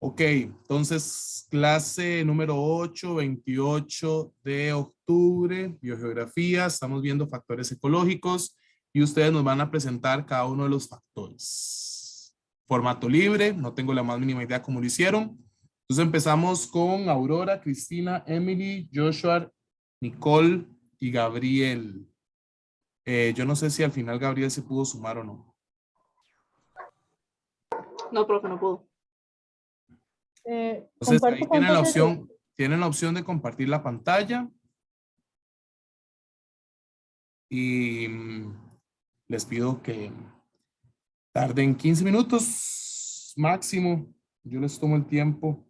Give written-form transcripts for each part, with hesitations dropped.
Ok, entonces clase número 8, 28 de octubre, biogeografía, estamos viendo factores ecológicos y ustedes nos van a presentar cada uno de los factores. Formato libre, no tengo la más mínima idea cómo lo hicieron. Entonces empezamos con Aurora, Cristina, Emily, Joshua, Nicole y Gabriel. Yo no sé si al final Gabriel se pudo sumar o no. No, profe, no puedo. Entonces ahí tienen la opción de compartir la pantalla y les pido que tarden 15 minutos máximo. Yo les tomo el tiempo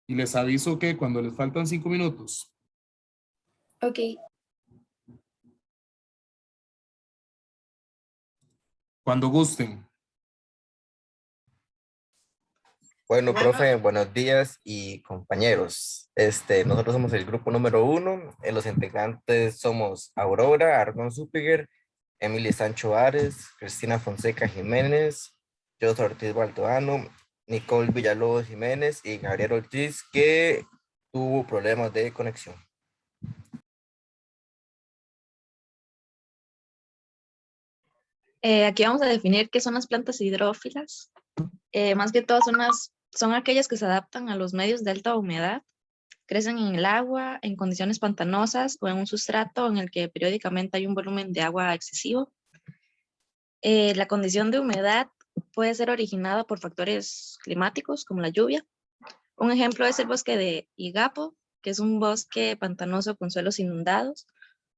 y les aviso que cuando les faltan 5 minutos. Ok. Cuando gusten. Bueno, profe, buenos días y compañeros. Nosotros somos el grupo número 1. Los integrantes somos Aurora Argon Zupiger, Emily Sancho Ares, Cristina Fonseca Jiménez, José Ortiz Baldoano, Nicole Villalobos Jiménez y Gabriel Ortiz, que tuvo problemas de conexión. Aquí vamos a definir qué son las plantas hidrófilas. Más que todo son aquellas que se adaptan a los medios de alta humedad, crecen en el agua, en condiciones pantanosas o en un sustrato en el que periódicamente hay un volumen de agua excesivo. La condición de humedad puede ser originada por factores climáticos como la lluvia. Un ejemplo es el bosque de Igapo, que es un bosque pantanoso con suelos inundados,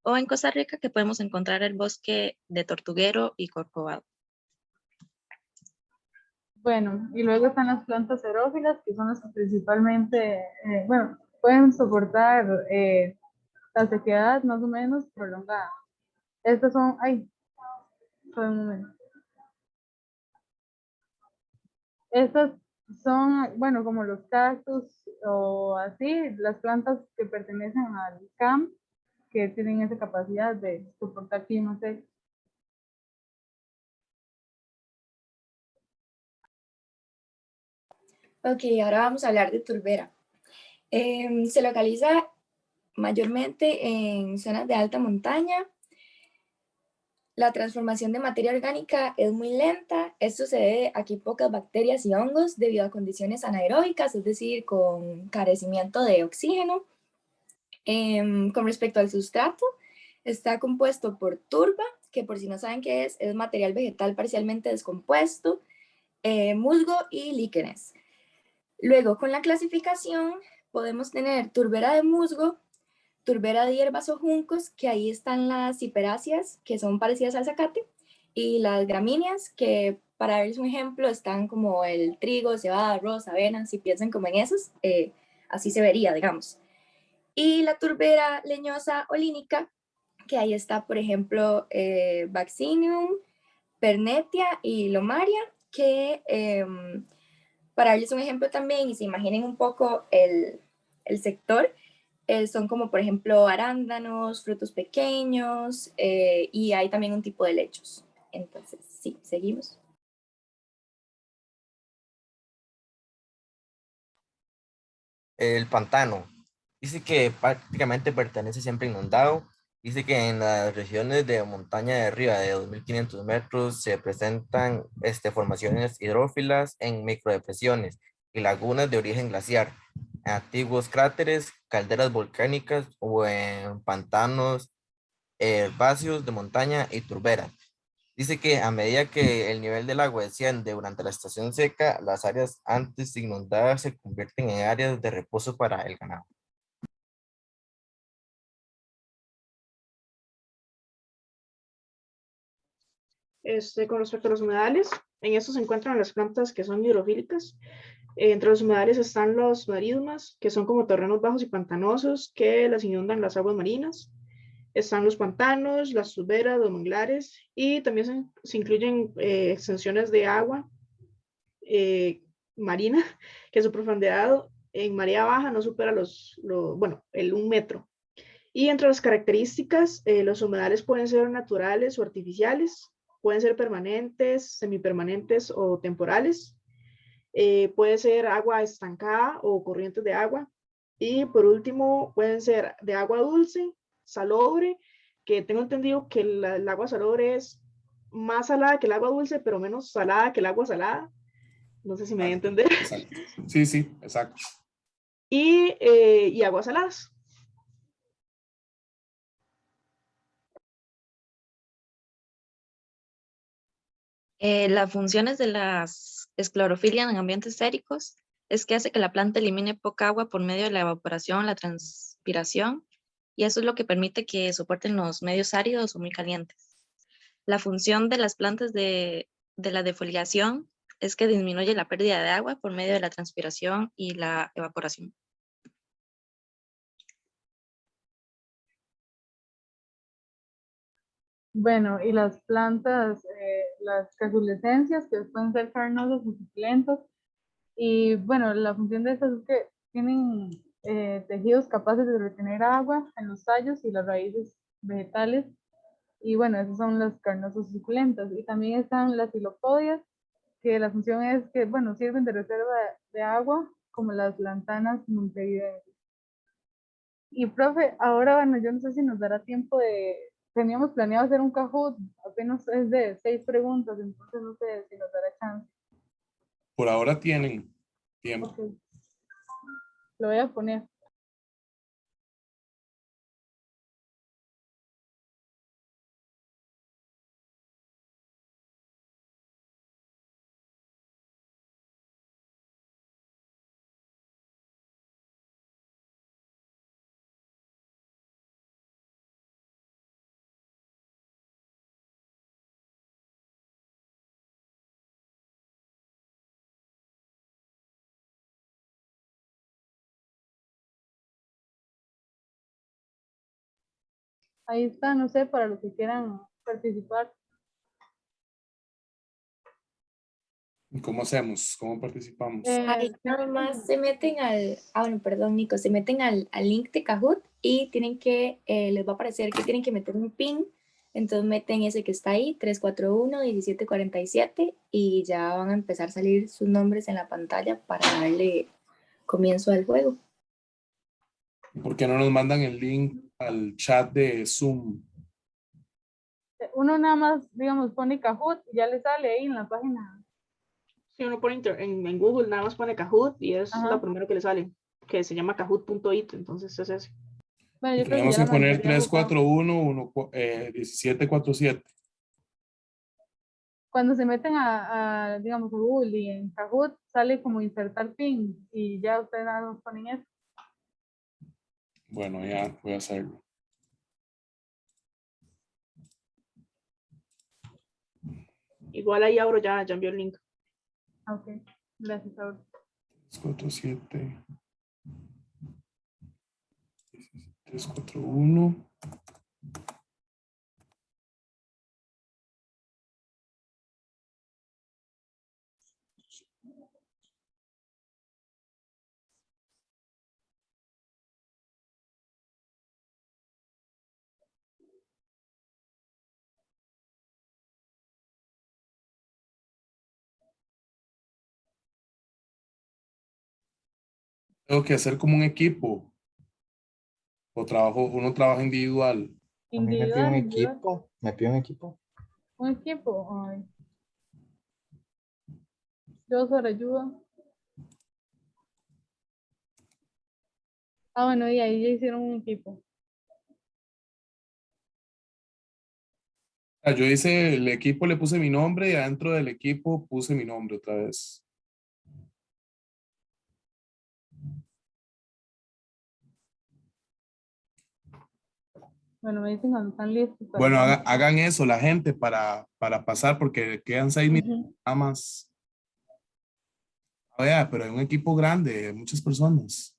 o en Costa Rica que podemos encontrar el bosque de Tortuguero y Corcovado. Bueno, y luego están las plantas xerófilas, que son las que principalmente, pueden soportar la sequedad más o menos prolongada. Estas son, un momento. Estas son, bueno, como los cactus o así, las plantas que pertenecen al CAM, que tienen esa capacidad de soportar climas secos. Ok, ahora vamos a hablar de turbera. Se localiza mayormente en zonas de alta montaña. La transformación de materia orgánica es muy lenta. Esto se debe a que hay pocas bacterias y hongos debido a condiciones anaeróbicas, es decir, con carecimiento de oxígeno. Con respecto al sustrato, está compuesto por turba, que por si no saben qué es material vegetal parcialmente descompuesto, musgo y líquenes. Luego, con la clasificación, podemos tener turbera de musgo, turbera de hierbas o juncos, que ahí están las ciperáceas, que son parecidas al zacate, y las gramíneas, que para darles un ejemplo, están como el trigo, cebada, arroz, avena, si piensan como en esos, así se vería, digamos. Y la turbera leñosa o línica, que ahí está, por ejemplo, Vaccinium, Pernetia y Lomaria, que para darles un ejemplo también, y se imaginen un poco el sector, son como por ejemplo arándanos, frutos pequeños, y hay también un tipo de lechos. Entonces, sí, seguimos. El pantano. Dice que prácticamente pertenece siempre inundado. Dice que en las regiones de montaña de arriba de 2.500 metros se presentan formaciones hidrófilas en microdepresiones y lagunas de origen glaciar, antiguos cráteres, calderas volcánicas o en pantanos herbáceos de montaña y turberas. Dice que a medida que el nivel del agua desciende durante la estación seca, las áreas antes inundadas se convierten en áreas de reposo para el ganado. Con respecto a los humedales, en estos se encuentran las plantas que son hidrofílicas. Entre los humedales están los marismas, que son como terrenos bajos y pantanosos que las inundan las aguas marinas. Están los pantanos, las turberas, los manglares, y también se incluyen extensiones de agua marina, que su profundidad en marea baja no supera el 1 metro. Y entre las características, los humedales pueden ser naturales o artificiales, pueden ser permanentes, semipermanentes o temporales. Puede ser agua estancada o corrientes de agua. Y por último, pueden ser de agua dulce, salobre, que tengo entendido que el agua salobre es más salada que el agua dulce, pero menos salada que el agua salada. No sé si me voy a Exacto, entender. exacto. Sí, sí, exacto. Y aguas saladas. Las funciones de las esclerofilia en ambientes séricos es que hace que la planta elimine poca agua por medio de la evaporación, la transpiración, y eso es lo que permite que soporten los medios áridos o muy calientes. La función de las plantas de la defoliación es que disminuye la pérdida de agua por medio de la transpiración y la evaporación. Bueno, y las plantas, las casulescencias, que pueden ser carnosas o suculentas. Y bueno, la función de estas es que tienen tejidos capaces de retener agua en los tallos y las raíces vegetales. Y bueno, esas son las carnosas suculentas. Y también están las filopodias, que la función es que, bueno, sirven de reserva de agua, como las lantanas montevidenses. Y profe, ahora, bueno, yo no sé si nos dará tiempo de, teníamos planeado hacer un Kahoot, apenas es de 6 preguntas, entonces no sé si nos dará chance. Por ahora tienen tiempo. Ok, lo voy a poner. Ahí está, no sé, para los que quieran participar. ¿Y cómo hacemos? ¿Cómo participamos? Ahí nada más se meten bueno, perdón, Nico, se meten al link de Kahoot y tienen que, les va a aparecer que tienen que meter un pin, entonces meten ese que está ahí, 341-1747, y ya van a empezar a salir sus nombres en la pantalla para darle comienzo al juego. ¿Por qué no nos mandan el link al chat de Zoom? Uno nada más, digamos, pone Kahoot y ya le sale ahí en la página. Si uno pone en Google, nada más pone Kahoot y es Ajá. lo primero que le sale, que se llama kahoot.it, entonces es ese. Bueno, yo creo que Tenemos ya que la poner mayoría jugamos. 341-1747. Cuando se meten digamos, a Google y en Kahoot sale como insertar pin y ya ustedes nada más ponen eso. Bueno, ya voy a hacerlo. Igual ahí abro, ya envió el link. Ok, gracias, Aura. 347. 341. Tengo que hacer como un equipo. Uno trabaja individual. A mí me pide un Individual. equipo. Me pide un equipo. Un equipo. Ay. Yo sobre ayuda. Ah, bueno, y ahí ya hicieron un equipo. Yo hice el equipo, le puse mi nombre y adentro del equipo puse mi nombre otra vez. Bueno, me dicen cuando están listos. Bueno, hagan eso la gente para pasar porque quedan 6 minutos Ujú. nada más. A ver, pero hay un equipo grande, muchas personas.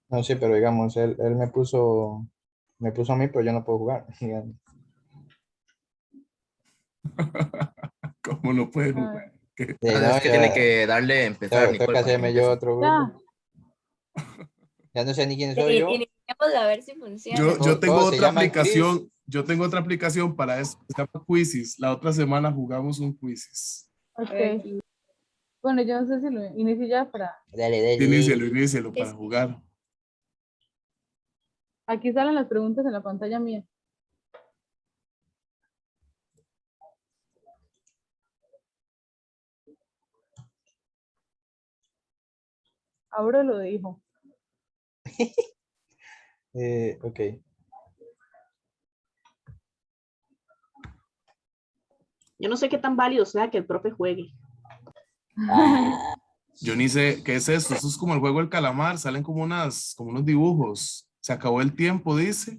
No, sí, pero digamos, él me puso a mí, pero yo no puedo jugar. digamos. ¿Cómo no pueden A jugar? ver, ¿Qué? Sí, Ah, no, es que tiene que darle empezar, tengo Nicole, que para que hacerme yo empiece. otro ya. grupo. Ya no sé ni quién soy yo. Iniciamos a ver si funciona. Yo tengo Se otra llama Chris. aplicación. Yo tengo otra aplicación para eso. Se llama Quizzes. La otra semana jugamos un Quizzes. Ok. A ver aquí. Bueno, yo no sé si lo inicio ya para... Dale. Inícialo para jugar. Aquí salen las preguntas en la pantalla mía. Ahora lo dijo. Ok. Yo no sé qué tan válido sea que el profe juegue. Yo ni sé qué es esto. Esto es como el juego del calamar. Salen como unos dibujos. Se acabó el tiempo, dice.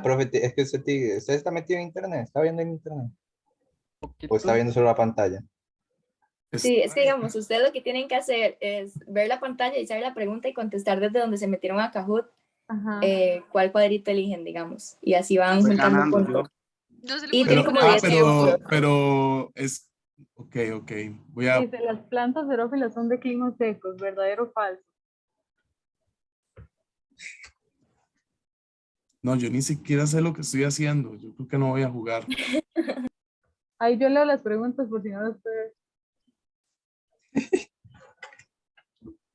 Profe, es que usted está metido en internet, está viendo en internet. Poquito. O está viendo solo la pantalla. Sí, es que digamos, ustedes lo que tienen que hacer es ver la pantalla y saber la pregunta y contestar desde donde se metieron a Kahoot Ajá. cuál cuadrito eligen, digamos. Y así van Voy juntando ganando yo. puntos. Y tienen como 10 segundos. Pero es. Ok. Voy a. Dice, las plantas xerófilas son de climas secos, ¿verdadero o falso? No, yo ni siquiera sé lo que estoy haciendo. Yo creo que no voy a jugar. Ahí yo leo las preguntas por si no las puede.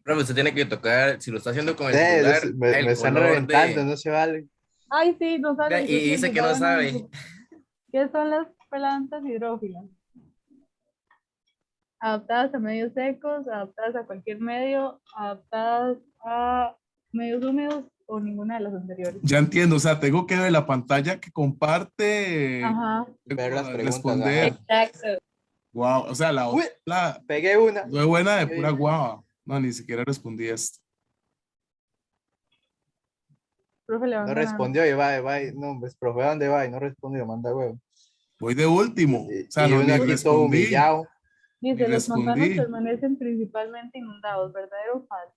Profe, usted tiene que tocar, si lo está haciendo con el celular, Me el están color reventando, de... no se vale. Ay, sí, no sabe. Y dice que no sabe. ¿Qué son las plantas hidrófilas? Adaptadas a medios secos, adaptadas a cualquier medio, adaptadas a medios húmedos o ninguna de las anteriores. Ya entiendo, o sea, tengo que ver la pantalla que comparte. Ajá. Ver las preguntas, responder. Exacto. Wow, o sea, Uy. la Pegué una. fue buena de Qué pura bien. guava. No, ni siquiera respondí esto. Profe, le van No ganando. respondió y va. No, pues, profe, ¿a dónde va? Y no respondió, manda huevo. Voy de último. O sea, Y no, uno ni aquí todo respondí. humillado. Dice, Ni los pantanos respondí. permanecen principalmente inundados, ¿verdadero o falso?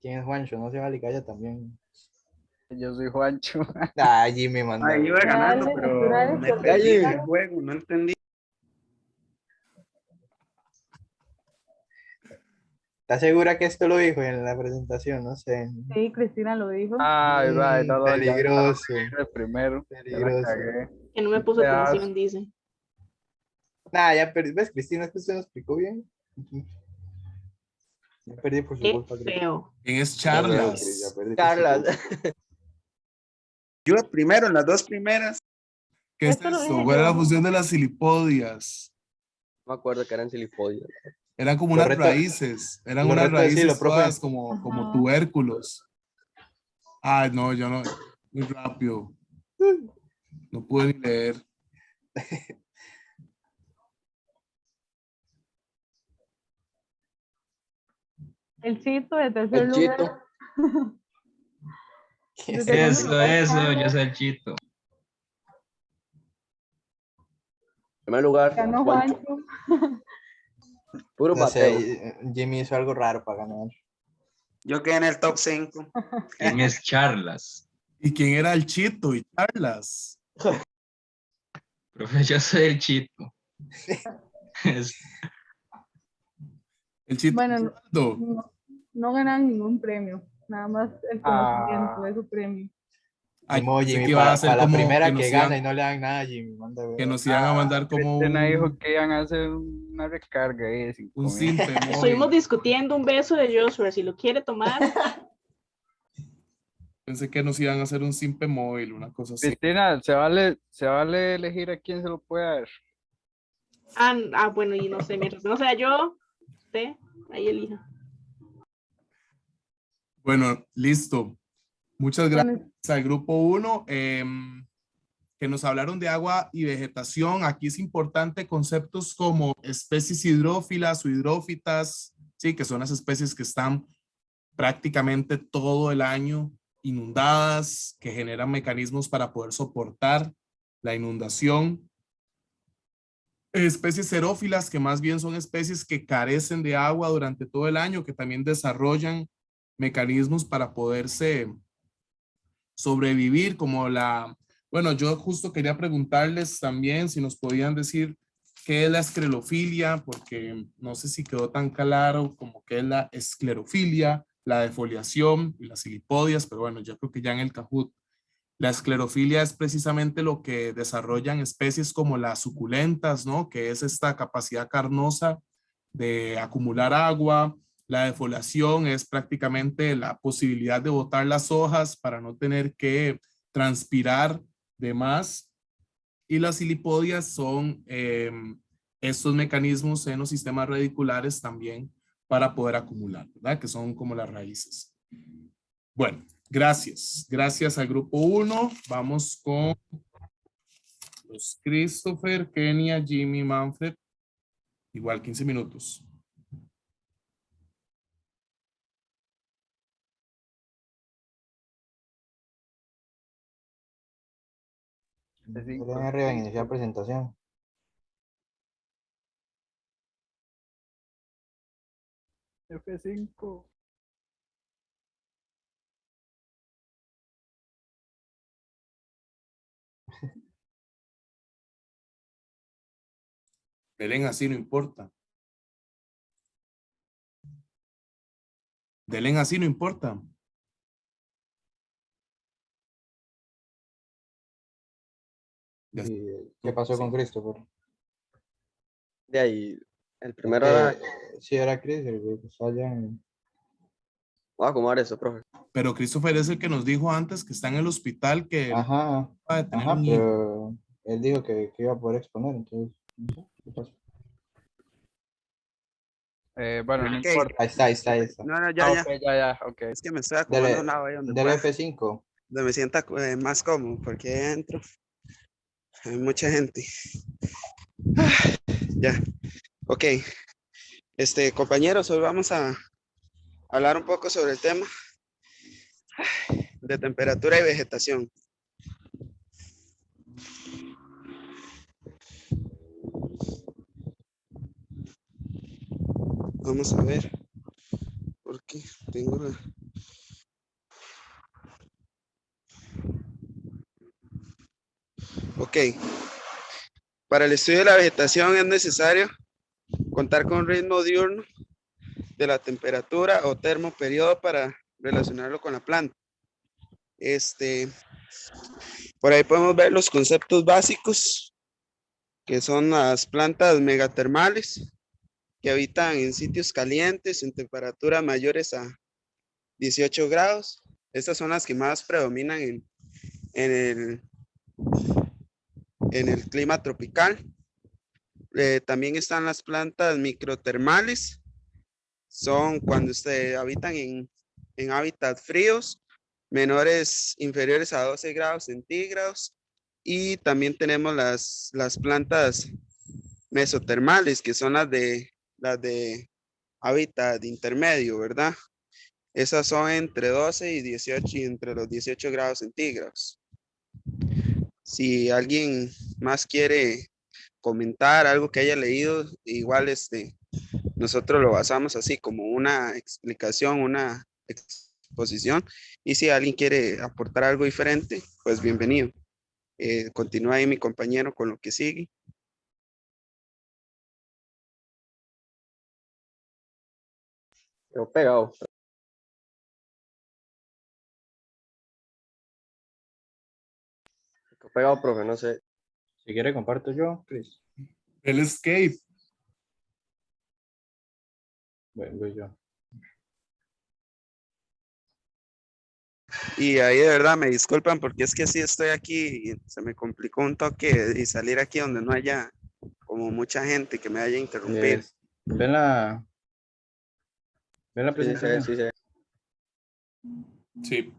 ¿Quién es Juancho? No se vale, calla también. Yo soy Juancho. Jimmy manda. Ahí iba ganando, Dale, pero naturales, me porque perdí sí. el juego, no entendí. ¿Estás segura que esto lo dijo en la presentación? No sé. Sí, Cristina lo dijo. Ay, va, no, ya Peligroso. el primero. Ya la Peligroso. cagué. Que no me puso Ya. atención, dice. Ya perdí. ¿Ves, Cristina? Es que usted nos explicó bien. Ya perdí por su Qué culpa, Cris. feo. ¿Quién es Ya perdí, Charlas? Cris, ya perdí por su Carlas. culpa. Yo primero, en las dos primeras. ¿Qué es Esto lo esto? dije ¿Cuál es la yo. función de las silipodias? No me acuerdo que eran silipodios. Eran como Lo unas reto- raíces. Eran lo unas reto a decirlo, raíces profe. todas como Ajá. tubérculos. Ay, no, yo no. Muy rápido. No pude ni leer. El Chito de tercer El lugar. Chito. De segundo lugar, Eso, yo Carlos. soy el Chito. En primer lugar, Ganó Juancho. Juancho. Puro No Mateo. sé, Jimmy hizo algo raro para ganar. Yo quedé en el top 5. ¿Quién es Charlas? ¿Y quién era el Chito y Charlas? Profe, yo soy el Chito. Es- El Chito Bueno, Osvaldo. no ganan ningún premio. Nada más el conocimiento de su premio. Ay, Ni modo, pensé Jimmy, que iba a para ser la como primera nos que iban- gana y no le dan nada, Jimmy. Manda, que huevo. nos iban a mandar como Cristina dijo un que iban a hacer una recarga ahí de 5,000. simple Estuvimos móvil. discutiendo un beso de Joshua. Si lo quiere tomar, Pensé que nos iban a hacer un simple móvil, una cosa así. Cristina, ¿se vale elegir a quién se lo puede dar? bueno, y no sé, mientras no sea yo, usted, ahí elija. Bueno, listo. Muchas gracias Bueno, al grupo 1 que nos hablaron de agua y vegetación. Aquí es importante conceptos como especies hidrófilas o hidrófitas, sí, que son las especies que están prácticamente todo el año inundadas, que generan mecanismos para poder soportar la inundación. Especies xerófilas, que más bien son especies que carecen de agua durante todo el año, que también desarrollan mecanismos para poderse sobrevivir, como bueno, yo justo quería preguntarles también si nos podían decir qué es la esclerofilia, porque no sé si quedó tan claro como qué es la esclerofilia, la defoliación y las silipodias, pero bueno, yo creo que ya en el Kahoot. La esclerofilia es precisamente lo que desarrollan especies como las suculentas, ¿no? Que es esta capacidad carnosa de acumular agua. La defoliación es prácticamente la posibilidad de botar las hojas para no tener que transpirar de más. Y las silipodias son estos mecanismos en los sistemas radiculares también para poder acumular, ¿verdad? Que son como las raíces. Bueno, gracias. Gracias al grupo 1. Vamos con los Christopher, Kenia, Jimmy, Manfred. Igual 15 minutos. Denle arriba en iniciar presentación. F5. Denle así, no importa. Denle así, no importa. Ya- ¿Qué pasó con Christopher? De ahí, el primero Es que, era. sí, era Chris, el que está allá en... Voy a acomodar eso, profe. Pero Christopher es el que nos dijo antes que está en el hospital que él Ajá, acaba de tener ajá, un hijo. pero él dijo que iba a poder exponer, entonces, no sé, ¿qué pasó? Bueno, no Ok. importa. Ahí está. No, ya. Ok, ya, ok. Es que me estoy acomodando Dele, a un lado ahí donde dele pueda, F5. donde me sienta más cómodo, porque ahí adentro hay mucha gente. Ya. Ok. Compañeros, hoy vamos a hablar un poco sobre el tema de temperatura y vegetación. Vamos a ver, porque tengo la... Ok. Para el estudio de la vegetación es necesario contar con un ritmo diurno de la temperatura o termoperiodo para relacionarlo con la planta. Por ahí podemos ver los conceptos básicos, que son las plantas megatermales, que habitan en sitios calientes, en temperaturas mayores a 18 grados. Estas son las que más predominan en el clima tropical. También están las plantas microtermales, son cuando habitan en hábitats fríos, inferiores a 12 grados centígrados. Y también tenemos las plantas mesotermales, que son las de hábitat intermedio, ¿verdad? Esas son entre 12 y 18 y entre los 18 grados centígrados. Si alguien más quiere comentar algo que haya leído, igual nosotros lo basamos así como una explicación, una exposición. Y si alguien quiere aportar algo diferente, pues bienvenido. Continúa ahí mi compañero con lo que sigue. Quedó pegado. Quedó pegado, profe, no sé. Si quiere comparto yo, Chris. El escape. Bueno, voy yo. Y ahí de verdad me disculpan porque es que sí estoy aquí y se me complicó un toque y salir aquí donde no haya como mucha gente que me haya interrumpido. ¿Ven la Sí, sí, presentación? sí, sí. Sí.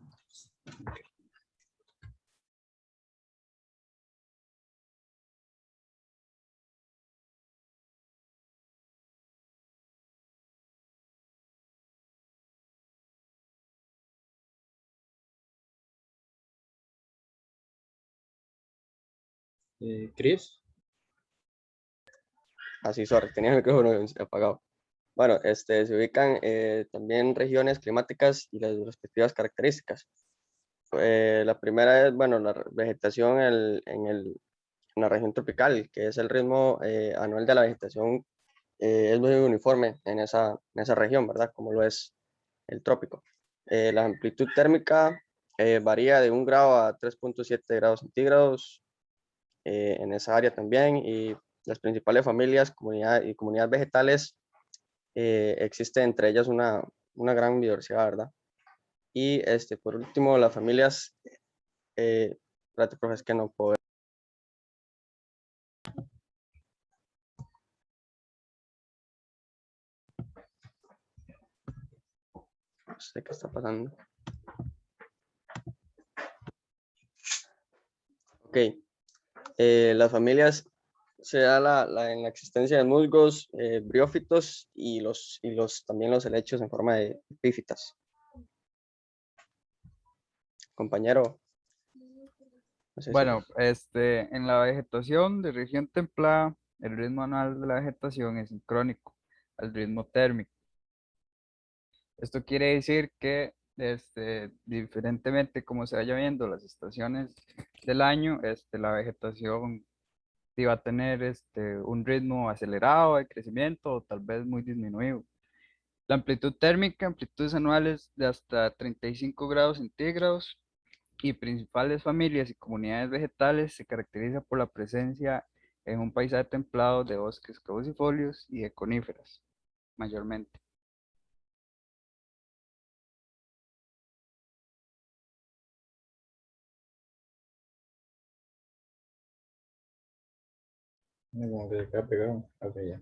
Chris. Así, sorry, tenía el micrófono apagado. Bueno, se ubican también regiones climáticas y las respectivas características. La primera es, bueno, la vegetación en la región tropical, que es el ritmo anual de la vegetación, es muy uniforme en esa región, ¿verdad? Como lo es el trópico. La amplitud térmica varía de 1 grado a 3.7 grados centígrados en esa área también, y las principales familias y comunidades vegetales, existe entre ellas una gran diversidad, ¿verdad? Y por último, las familias, espérate, profe, es que no puedo. No sé qué está pasando. Ok. Las familias se da en la existencia de musgos, briófitos y también los helechos en forma de epífitas. Compañero. No sé si- Bueno, en la vegetación de región templada, el ritmo anual de la vegetación es sincrónico al ritmo térmico. Esto quiere decir que, diferentemente como se vaya viendo las estaciones del año, la vegetación sí va a tener un ritmo acelerado de crecimiento o tal vez muy disminuido. La amplitud térmica, amplitudes anuales de hasta 35 grados centígrados, y principales familias y comunidades vegetales se caracteriza por la presencia en un paisaje templado de bosques caducifolios y de coníferas, mayormente. Como que se queda pegado. Ok, ya.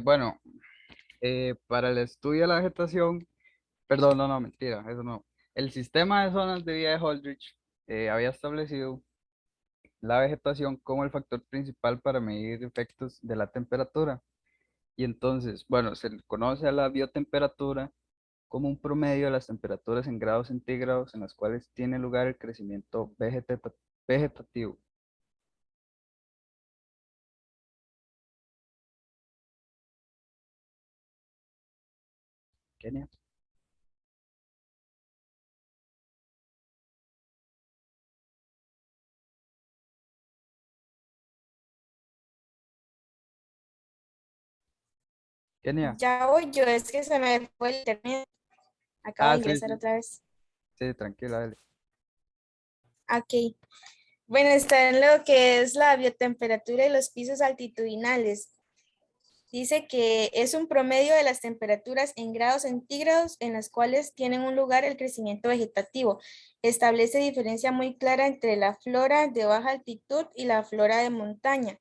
Bueno, para el estudio de la vegetación, perdón, no, mentira, eso no. El sistema de zonas de vida de Holdridge había establecido la vegetación como el factor principal para medir efectos de la temperatura. Y entonces, bueno, se le conoce a la biotemperatura como un promedio de las temperaturas en grados centígrados en las cuales tiene lugar el crecimiento vegetativo. Kenia. Kenia. Ya voy yo, es que se me fue el internet. Acabo de Sí, ingresar sí, otra vez. sí, tranquila, dale. Ok. Bueno, está en lo que es la biotemperatura y los pisos altitudinales. Dice que es un promedio de las temperaturas en grados centígrados en las cuales tienen un lugar el crecimiento vegetativo. Establece diferencia muy clara entre la flora de baja altitud y la flora de montaña.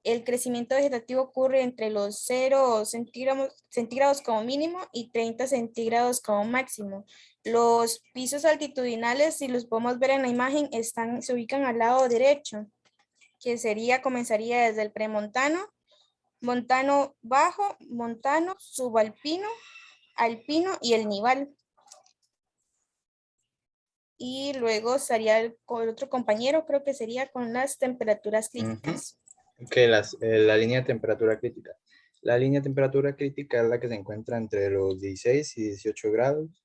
El crecimiento vegetativo ocurre entre los 0 centígrados como mínimo y 30 centígrados como máximo. Los pisos altitudinales, si los podemos ver en la imagen, se ubican al lado derecho, que comenzaría desde el premontano, montano bajo, montano, subalpino, alpino y el nival. Y luego estaría el otro compañero, creo que sería con las temperaturas críticas. Ok, la línea de temperatura crítica. La línea de temperatura crítica es la que se encuentra entre los 16 y 18 grados.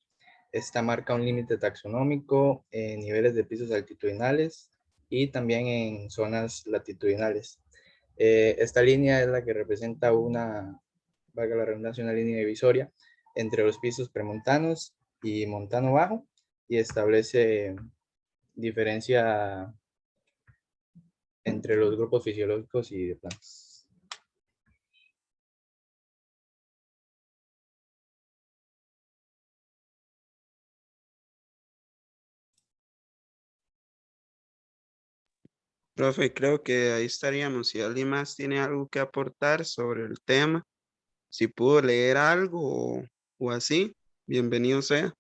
Esta marca un límite taxonómico en niveles de pisos altitudinales y también en zonas latitudinales. Esta línea es la que representa valga la redundancia, una línea divisoria entre los pisos premontanos y montano bajo, y establece diferencia entre los grupos fisiológicos y de plantas. Profe, creo que ahí estaríamos. Si alguien más tiene algo que aportar sobre el tema, si pudo leer algo o así, bienvenido sea.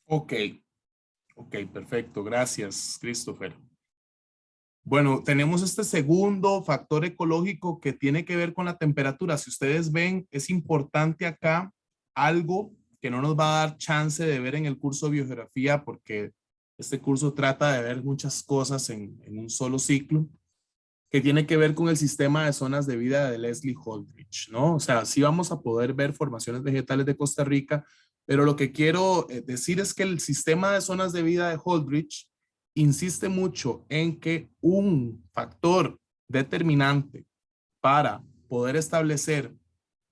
Ok, ok, perfecto. Gracias, Christopher. Bueno, tenemos este segundo factor ecológico que tiene que ver con la temperatura. Si ustedes ven, es importante acá algo que no nos va a dar chance de ver en el curso de biogeografía, porque este curso trata de ver muchas cosas en un solo ciclo, que tiene que ver con el sistema de zonas de vida de Leslie Holdridge, ¿no? O sea, sí vamos a poder ver formaciones vegetales de Costa Rica, pero lo que quiero decir es que el sistema de zonas de vida de Holdridge insiste mucho en que un factor determinante para poder establecer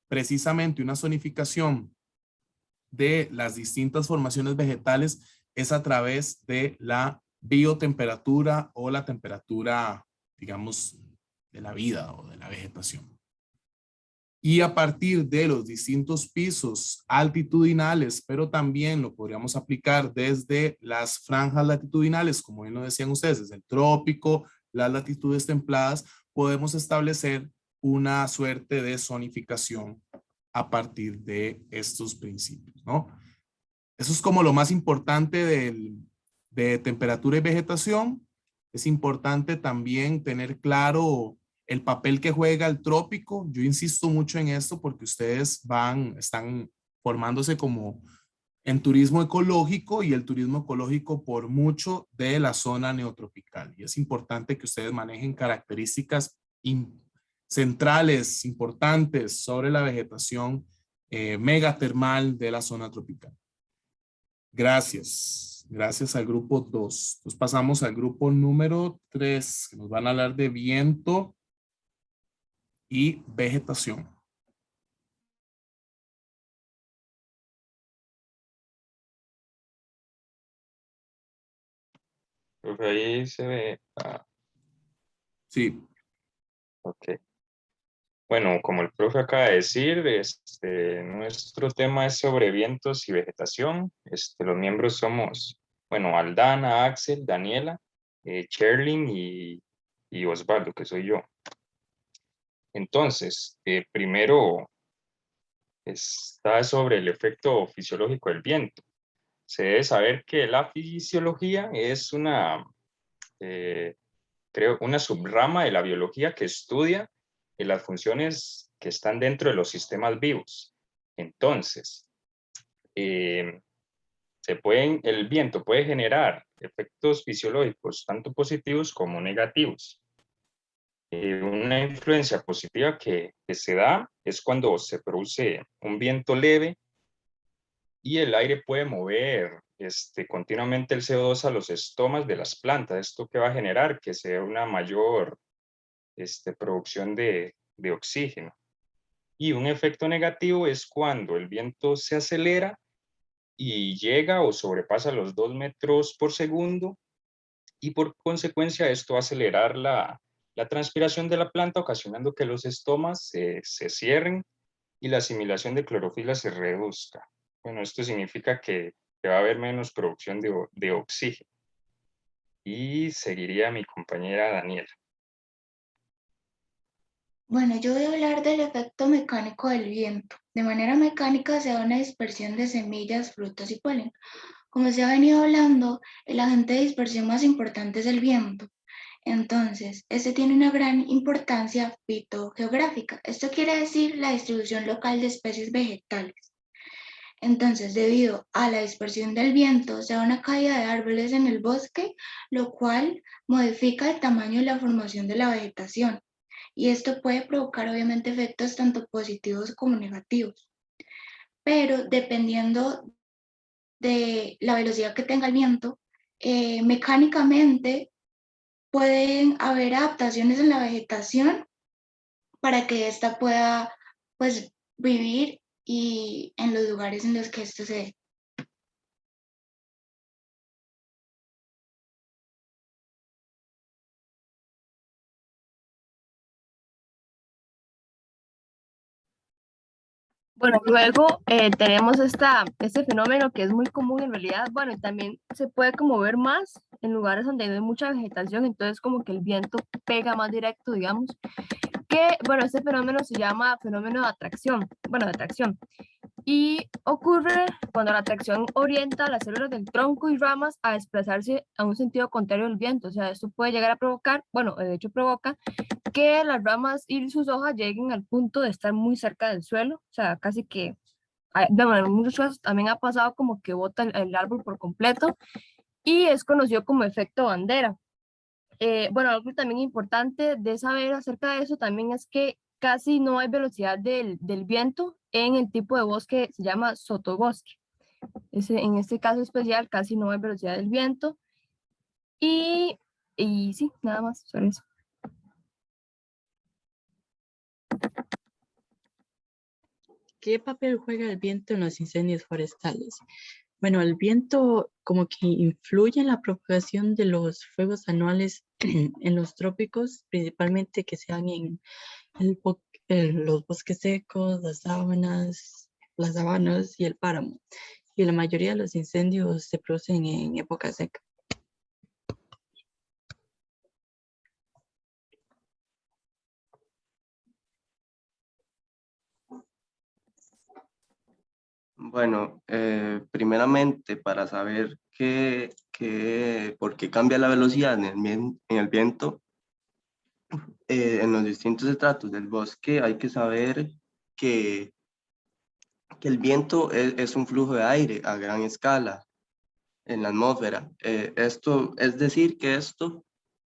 precisamente una zonificación de las distintas formaciones vegetales es a través de la biotemperatura o la temperatura, digamos, de la vida o de la vegetación. Y a partir de los distintos pisos altitudinales, pero también lo podríamos aplicar desde las franjas latitudinales, como bien lo decían ustedes, desde el trópico, las latitudes templadas, podemos establecer una suerte de zonificación a partir de estos principios, ¿no? Eso es como lo más importante de temperatura y vegetación. Es importante también tener claro el papel que juega el trópico. Yo insisto mucho en esto porque ustedes están formándose como en turismo ecológico, y el turismo ecológico por mucho de la zona neotropical. Y es importante que ustedes manejen características centrales, importantes sobre la vegetación megatermal de la zona tropical. Gracias. Gracias al grupo 2. Entonces pasamos al grupo número 3, que nos van a hablar de viento y vegetación. Profe, ahí se ve. Sí. Ok. Bueno, como el profe acaba de decir, nuestro tema es sobre vientos y vegetación. Los miembros somos, bueno, Aldana, Axel, Daniela, Sherlyn y Osvaldo, que soy yo. Entonces, primero está sobre el efecto fisiológico del viento. Se debe saber que la fisiología es creo, una subrama de la biología que estudia las funciones que están dentro de los sistemas vivos. Entonces, el viento puede generar efectos fisiológicos tanto positivos como negativos. Una influencia positiva que se da es cuando se produce un viento leve y el aire puede mover continuamente el CO2 a los estomas de las plantas. Esto que va a generar que sea una mayor producción de oxígeno. Y un efecto negativo es cuando el viento se acelera y llega o sobrepasa los 2 metros por segundo, y por consecuencia esto va a acelerar la transpiración de la planta, ocasionando que los estomas se cierren y la asimilación de clorofila se reduzca. Bueno, esto significa que va a haber menos producción de oxígeno. Y seguiría mi compañera Daniela. Bueno, yo voy a hablar del efecto mecánico del viento. De manera mecánica se da una dispersión de semillas, frutos y polen. Como se ha venido hablando, el agente de dispersión más importante es el viento. Entonces, este tiene una gran importancia fitogeográfica. Esto quiere decir la distribución local de especies vegetales. Entonces, debido a la dispersión del viento, se da una caída de árboles en el bosque, lo cual modifica el tamaño y la formación de la vegetación. Y esto puede provocar obviamente efectos tanto positivos como negativos. Pero dependiendo de la velocidad que tenga el viento, mecánicamente pueden haber adaptaciones en la vegetación para que ésta pueda, pues, vivir y en los lugares en los que esto se dé. Bueno, luego tenemos este fenómeno que es muy común en realidad, bueno, y también se puede como ver más en lugares donde no hay mucha vegetación, entonces como que el viento pega más directo, digamos, que, bueno, este fenómeno se llama fenómeno de atracción, bueno, de atracción, y ocurre cuando la atracción orienta las células del tronco y ramas a desplazarse a un sentido contrario del viento, o sea, esto puede llegar a provocar, bueno, de hecho provoca que las ramas y sus hojas lleguen al punto de estar muy cerca del suelo, o sea, casi que, bueno, en muchos casos también ha pasado como que bota el árbol por completo y es conocido como efecto bandera. Bueno, algo también importante de saber acerca de eso también es que casi no hay velocidad del viento en el tipo de bosque, se llama sotobosque. En este caso especial casi no hay velocidad del viento y sí, nada más sobre eso. ¿qué papel juega el viento en los incendios forestales? Bueno, el viento como que influye en la propagación de los fuegos anuales en los trópicos, principalmente que sean en los bosques secos, las sabanas y el páramo. Y la mayoría de los incendios se producen en época seca. Bueno, primeramente para saber por qué cambia la velocidad en el viento, en los distintos estratos del bosque hay que saber que el viento es un flujo de aire a gran escala en la atmósfera. Esto es decir que esto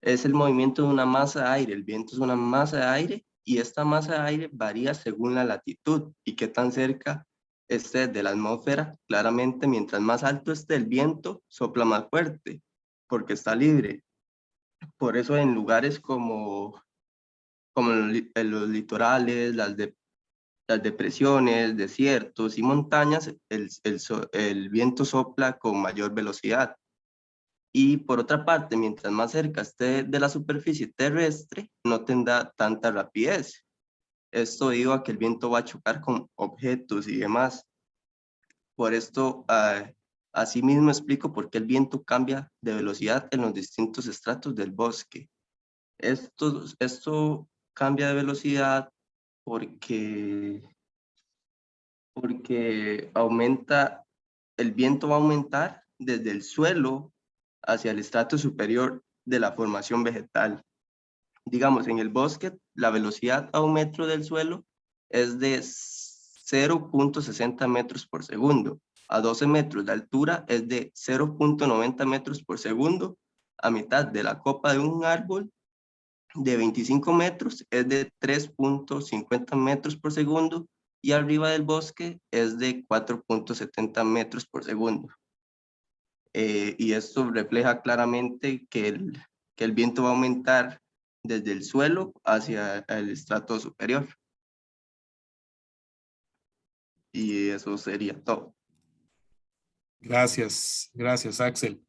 es el movimiento de una masa de aire. El viento es una masa de aire y esta masa de aire varía según la latitud y qué tan cerca esté de la atmósfera. Claramente, mientras más alto esté el viento, sopla más fuerte porque está libre. Por eso en lugares como en los litorales, las depresiones, desiertos y montañas, el viento sopla con mayor velocidad. Y por otra parte, mientras más cerca esté de la superficie terrestre, no tendrá tanta rapidez. Esto debido a que el viento va a chocar con objetos y demás. Por esto, asimismo explico por qué el viento cambia de velocidad en los distintos estratos del bosque. Esto cambia de velocidad porque el viento va a aumentar desde el suelo hacia el estrato superior de la formación vegetal. Digamos, en el bosque, la velocidad a 1 metro del suelo es de 0.60 metros por segundo. A 12 metros de altura es de 0.90 metros por segundo. A mitad de la copa de un árbol de 25 metros es de 3.50 metros por segundo y arriba del bosque es de 4.70 metros por segundo. Y esto refleja claramente que el viento va a aumentar desde el suelo hacia el estrato superior. Y eso sería todo. Gracias, Axel.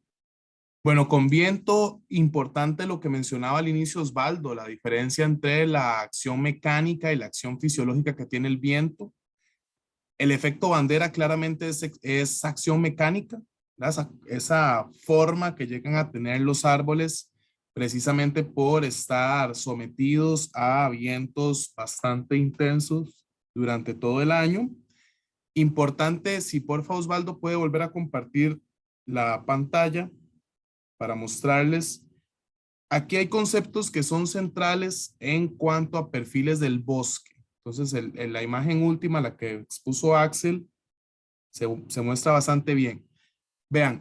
Bueno, con viento, importante lo que mencionaba al inicio Osvaldo, la diferencia entre la acción mecánica y la acción fisiológica que tiene el viento. El efecto bandera claramente es acción mecánica, esa forma que llegan a tener los árboles precisamente por estar sometidos a vientos bastante intensos durante todo el año. Importante, si por favor Osvaldo puede volver a compartir la pantalla para mostrarles. Aquí hay conceptos que son centrales en cuanto a perfiles del bosque. Entonces, en la imagen última, la que expuso Axel, se muestra bastante bien. Vean,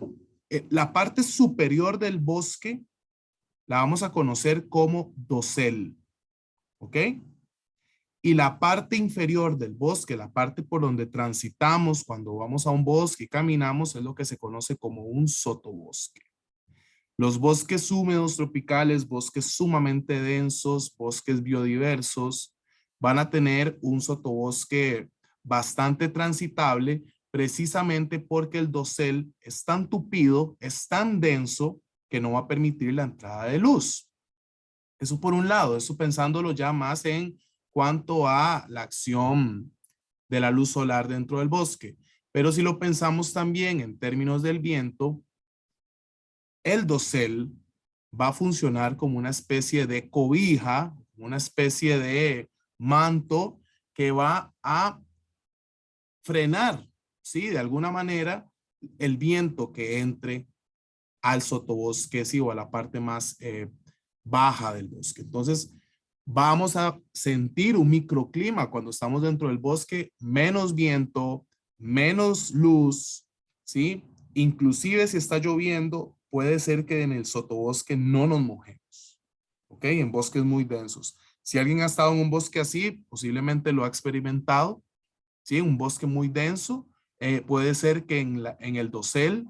la parte superior del bosque la vamos a conocer como dosel, ¿ok? Y la parte inferior del bosque, la parte por donde transitamos cuando vamos a un bosque y caminamos, es lo que se conoce como un sotobosque. Los bosques húmedos tropicales, bosques sumamente densos, bosques biodiversos, van a tener un sotobosque bastante transitable, precisamente porque el dosel es tan tupido, es tan denso, que no va a permitir la entrada de luz. Eso por un lado, eso pensándolo ya más en cuanto a la acción de la luz solar dentro del bosque. Pero si lo pensamos también en términos del viento, el dosel va a funcionar como una especie de cobija, una especie de manto que va a frenar, ¿sí? De alguna manera, el viento que entre al sotobosque, sí, o a la parte más baja del bosque. Entonces, vamos a sentir un microclima cuando estamos dentro del bosque, menos viento, menos luz, ¿sí? Inclusive si está lloviendo, puede ser que en el sotobosque no nos mojemos, ¿ok? En bosques muy densos. Si alguien ha estado en un bosque así, posiblemente lo ha experimentado, ¿sí? Un bosque muy denso, puede ser que en el dosel,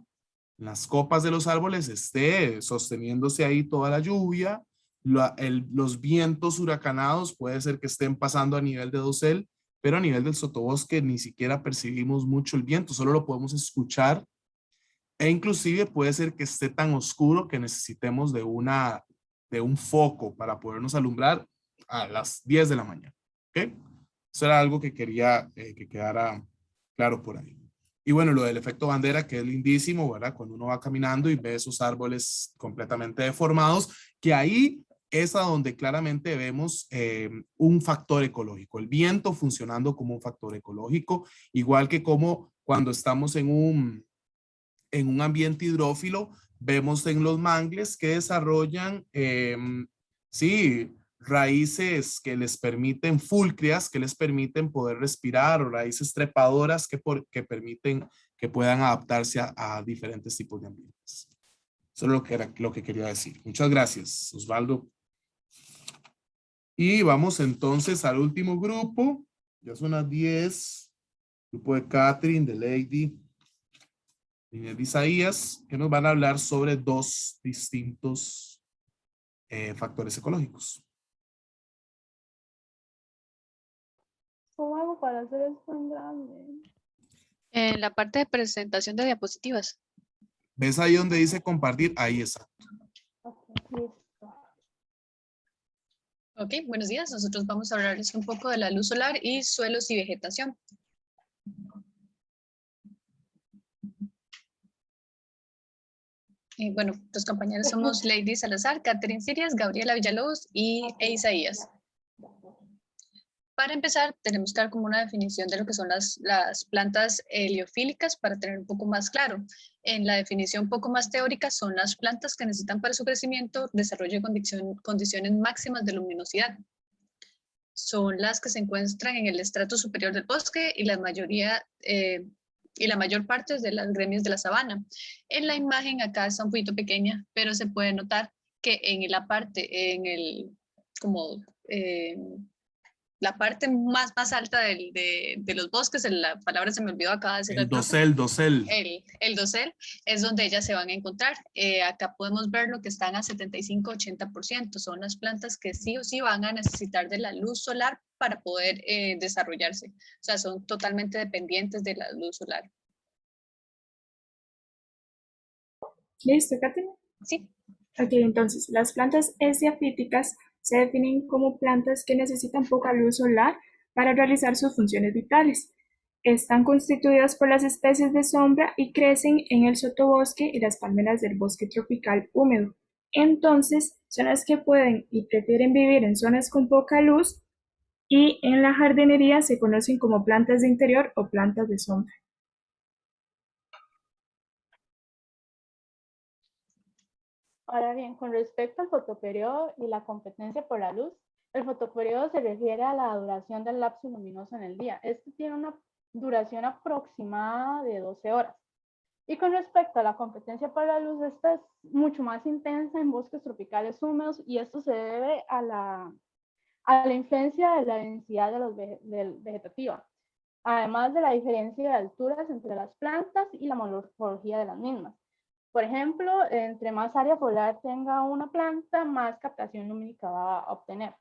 las copas de los árboles esté sosteniéndose ahí toda la lluvia, los vientos huracanados puede ser que estén pasando a nivel de dosel pero a nivel del sotobosque ni siquiera percibimos mucho el viento, solo lo podemos escuchar e inclusive puede ser que esté tan oscuro que necesitemos de un foco para podernos alumbrar a las 10 de la mañana. ¿Ok? Eso era algo que quería que quedara claro por ahí. Y bueno, lo del efecto bandera, que es lindísimo, ¿verdad? Cuando uno va caminando y ve esos árboles completamente deformados, que ahí es a donde claramente vemos un factor ecológico, el viento funcionando como un factor ecológico, igual que como cuando estamos en un ambiente hidrófilo, vemos en los mangles que desarrollan, sí, raíces que les permiten, fulcrias, que les permiten poder respirar, o raíces trepadoras que permiten que puedan adaptarse a diferentes tipos de ambientes. Eso es lo que quería decir. Muchas gracias, Osvaldo. Y vamos entonces al último grupo. Ya son las 10. Grupo de Catherine, de Lady, de Isaías, que nos van a hablar sobre dos distintos factores ecológicos. ¿Cómo hago para hacer esto en grande? En la parte de presentación de diapositivas. ¿Ves ahí donde dice compartir? Ahí está. Ok, buenos días. Nosotros vamos a hablarles un poco de la luz solar y suelos y vegetación. Bueno, los compañeros somos Lady Salazar, Catherine Sirias, Gabriela Villalobos e Isaías. Para empezar, tenemos que dar como una definición de lo que son las plantas heliofílicas para tener un poco más claro. En la definición un poco más teórica son las plantas que necesitan para su crecimiento desarrollo y condiciones máximas de luminosidad. Son las que se encuentran en el estrato superior del bosque y la mayor parte de las gremias de la sabana. En la imagen acá está un poquito pequeña, pero se puede notar que en la parte más alta de los bosques, la palabra se me olvidó, acaba de decir el dosel. El dosel es donde ellas se van a encontrar. Acá podemos ver lo que están a 75-80%. Son las plantas que sí o sí van a necesitar de la luz solar para poder desarrollarse. O sea, son totalmente dependientes de la luz solar. ¿Listo, Catherine? Sí. Ok, entonces, las plantas heliofíticas se definen como plantas que necesitan poca luz solar para realizar sus funciones vitales. Están constituidas por las especies de sombra y crecen en el sotobosque y las palmeras del bosque tropical húmedo. Entonces, son las que pueden y prefieren vivir en zonas con poca luz y en la jardinería se conocen como plantas de interior o plantas de sombra. Ahora bien, con respecto al fotoperiodo y la competencia por la luz, el fotoperiodo se refiere a la duración del lapso luminoso en el día. Este tiene una duración aproximada de 12 horas. Y con respecto a la competencia por la luz, esta es mucho más intensa en bosques tropicales húmedos y esto se debe a la influencia de la densidad vegetativa, además de la diferencia de alturas entre las plantas y la morfología de las mismas. Por ejemplo, entre más área folar tenga una planta, más captación lumínica va a obtener.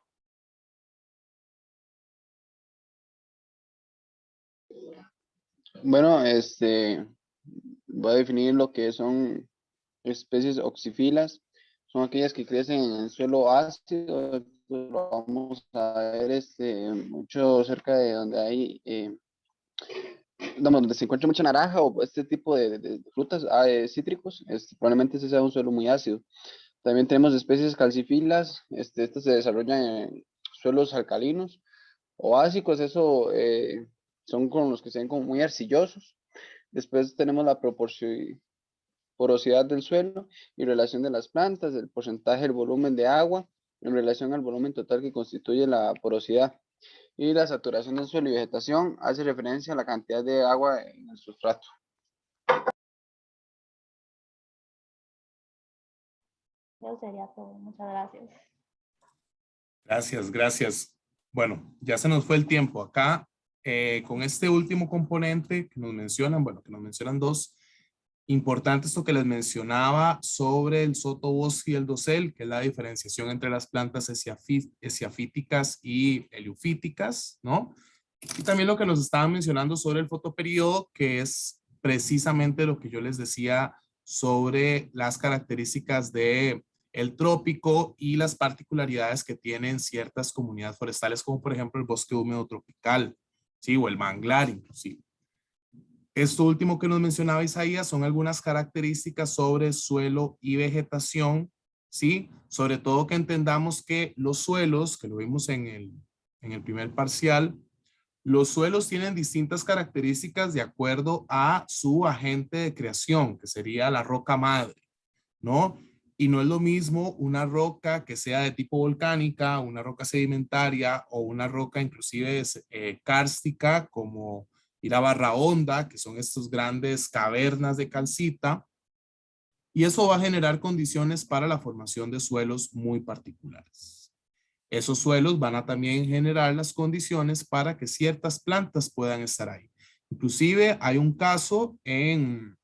Bueno, voy a definir lo que son especies oxifilas. Son aquellas que crecen en el suelo ácido. Esto lo vamos a ver mucho cerca de donde hay donde se encuentra mucha naranja o este tipo de frutas cítricos, probablemente ese sea un suelo muy ácido. También tenemos especies calcifilas, estas se desarrollan en suelos alcalinos o básicos, eso son con los que se ven como muy arcillosos. Después tenemos la porosidad del suelo y relación de las plantas, el porcentaje del volumen de agua en relación al volumen total que constituye la porosidad. Y la saturación del suelo y vegetación hace referencia a la cantidad de agua en el sustrato. Eso sería todo. Muchas gracias. Gracias. Bueno, ya se nos fue el tiempo. Acá, con este último componente que nos mencionan, que nos mencionan dos, importante esto que les mencionaba sobre el sotobosque y el dosel, que es la diferenciación entre las plantas heliofíticas y heliofíticas, ¿no? Y también lo que nos estaban mencionando sobre el fotoperiodo, que es precisamente lo que yo les decía sobre las características de el trópico y las particularidades que tienen ciertas comunidades forestales, como por ejemplo el bosque húmedo tropical, ¿sí? O el manglar inclusive. Esto último que nos mencionaba Isaías son algunas características sobre suelo y vegetación, ¿sí? Sobre todo que entendamos que los suelos, que lo vimos en el primer parcial, los suelos tienen distintas características de acuerdo a su agente de creación, que sería la roca madre, ¿no? Y no es lo mismo una roca que sea de tipo volcánica, una roca sedimentaria o una roca inclusive kárstica como ir a Barra Honda, que son estos grandes cavernas de calcita. Y eso va a generar condiciones para la formación de suelos muy particulares. Esos suelos van a también generar las condiciones para que ciertas plantas puedan estar ahí. Inclusive hay un caso en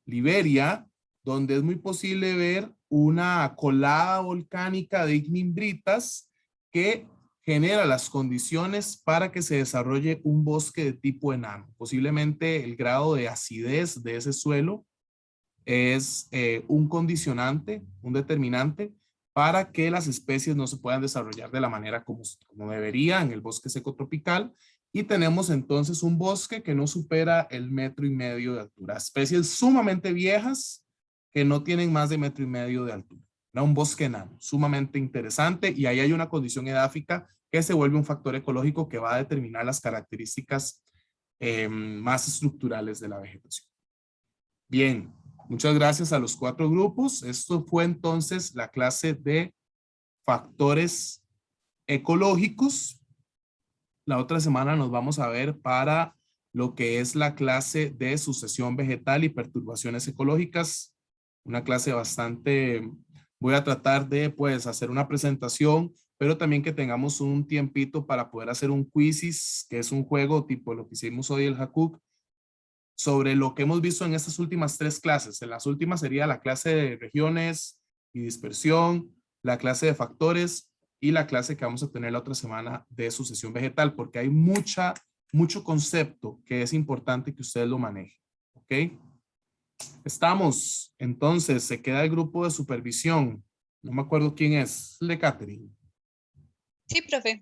Liberia donde es muy posible ver una colada volcánica de ignimbritas que genera las condiciones para que se desarrolle un bosque de tipo enano. Posiblemente el grado de acidez de ese suelo es un condicionante, un determinante para que las especies no se puedan desarrollar de la manera como debería en el bosque seco tropical. Y tenemos entonces un bosque que no supera el 1,5 metros de altura. Especies sumamente viejas que no tienen más de 1,5 metros de altura. Era un bosque enano, sumamente interesante, y ahí hay una condición edáfica que se vuelve un factor ecológico que va a determinar las características más estructurales de la vegetación. Bien, muchas gracias a los 4 grupos. Esto fue entonces la clase de factores ecológicos. La otra semana nos vamos a ver para lo que es la clase de sucesión vegetal y perturbaciones ecológicas. Una clase bastante, voy a tratar de pues hacer una presentación, pero también que tengamos un tiempito para poder hacer un quizzes, que es un juego tipo lo que hicimos hoy el Hakook, sobre lo que hemos visto en estas últimas 3 clases. En las últimas sería la clase de regiones y dispersión, la clase de factores y la clase que vamos a tener la otra semana de sucesión vegetal, porque hay mucho concepto que es importante que ustedes lo manejen. ¿Ok? Estamos, entonces, se queda el grupo de supervisión. No me acuerdo quién es, el de Catherine. Sí, profe.